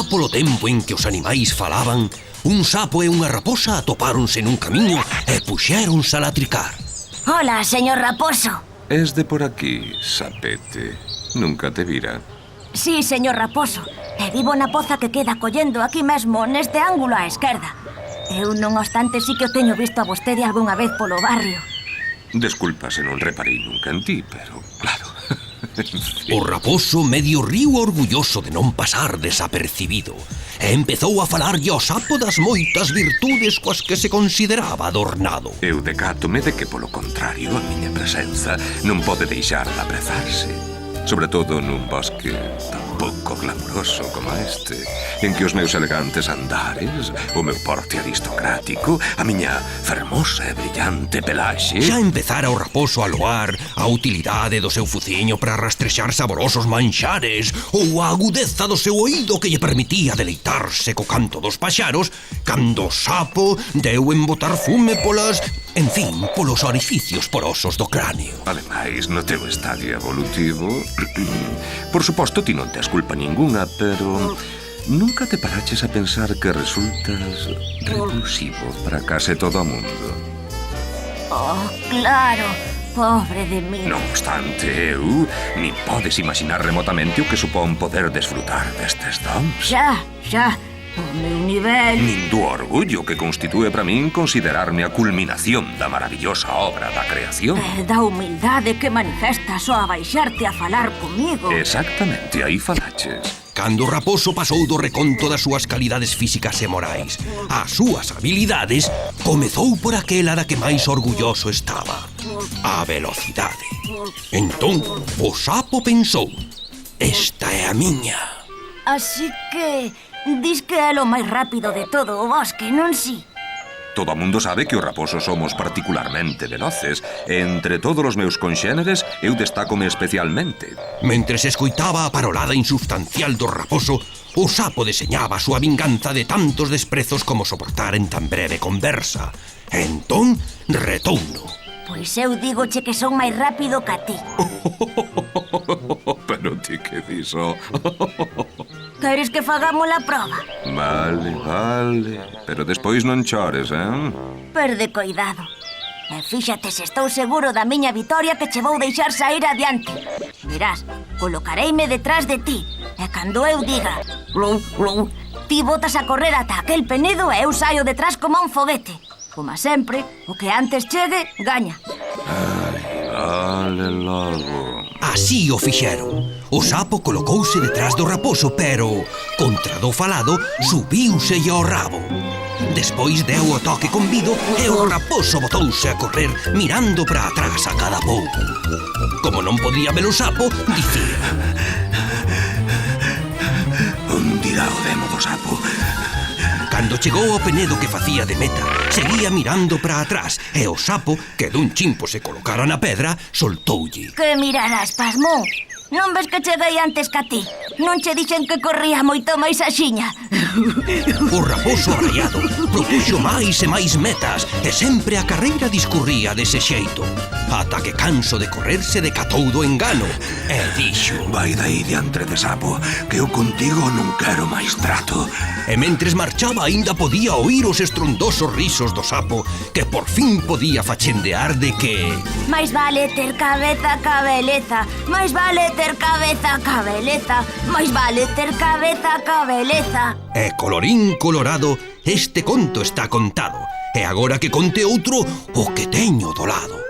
polo tempo en que os animais falaban, un sapo e unha raposa atopáronse nun camiño e puxéronse a latricar. Hola, señor Raposo. Es de por aquí, sapete. Nunca te vira. Sí, señor Raposo. E vivo na poza que queda collendo aquí mesmo, neste ángulo á esquerda. Eu, non obstante, sí que o teño visto a vostede algunha vez polo barrio. Desculpa se non reparei nunca en ti, pero, claro... O raposo medio riu orgulloso de non pasar desapercibido e empezou a falarlle ao sapo das moitas virtudes coas que se consideraba adornado. Eu decátome de que, polo contrario, a miña presenza non pode deixar de aprezarse. Sobre todo nun bosque tan pouco glamuroso como este, en que os meus elegantes andares, o meu porte aristocrático, a miña fermosa e brillante pelaxe... Xa empezara o raposo a loar a utilidade do seu fuciño para rastrexar saborosos manxares ou a agudeza do seu oído que lle permitía deleitarse co canto dos paxaros, cando o sapo deu en botar fume polas... En fin, polos orificios porosos do cráneo. Ademais, no teu estadio evolutivo... Por suposto, ti non tes culpa ningunha, pero... Nunca te paraches a pensar que resultas repulsivo para case todo o mundo? Oh, claro. Pobre de mí. Non obstante, eu... Ni podes imaginar remotamente o que supón poder desfrutar destes dons. Xa. O meu nivel... Nin do orgullo que constitúe para min considerarme a culminación da maravillosa obra da creación. Da humildade que manifestas ao abaixarte a falar comigo. Exactamente, aí falaches. Cando o raposo pasou do reconto das súas calidades físicas e morais ás súas habilidades, comezou por aquela da que máis orgulloso estaba, a velocidade. Entón, o sapo pensou: esta é a miña. Así que... Dis que é o máis rápido de todo o bosque, non si? Todo o mundo sabe que os raposos somos particularmente veloces. Entre todos os meus conxéneres, eu destácome especialmente. Mentres escoitaba a parolada insubstancial do raposo, o sapo deseñaba a súa vinganza de tantos desprezos como soportar en tan breve conversa. Entón, retouno. Pois eu dígoche que son máis rápido que a ti. Pero ti que diso? Queres que fagamos a proba? Vale. Pero despois non chores, Perde coidado. E fíxate se estou seguro da miña vitoria que che vou deixar sair adiante. Mirás, colocareime detrás de ti. E cando eu diga glou, glou, ti botas a correr ata aquel penedo e eu saio detrás como un foguete. Como sempre, o que antes chegue, gaña. Vale logo. Así o fixeron. O sapo colocouse detrás do raposo, pero, contra do falado, subiuse ao rabo. Despois deu o toque con vido e o raposo botouse a correr mirando para atrás a cada pouco. Como non podía ver o sapo, dicía: Un dirá o demo do sapo. Cando chegou ao penedo que facía de meta, seguía mirando para atrás e o sapo, que dun chimpo se colocara na pedra, soltoulle. Que mirarás, pasmo? Non ves que cheguei antes que a ti? Non che dixen que corría moito máis axiña? O raposo arraiado propuxo máis e máis metas e sempre a carreira discurría dese xeito, ata que canso de correr se decatou do engano e dixo: Vai dai diantre de sapo, que eu contigo non quero máis trato. E mentres marchaba aínda podía oír os estrondosos risos do sapo, que por fin podía fachendear de que... Mais vale ter cabeza ca beleza, mais vale ter cabeza ca beleza, mais vale ter cabeza ca beleza. E colorín colorado, este conto está contado. E agora que conte outro, o que teño do lado.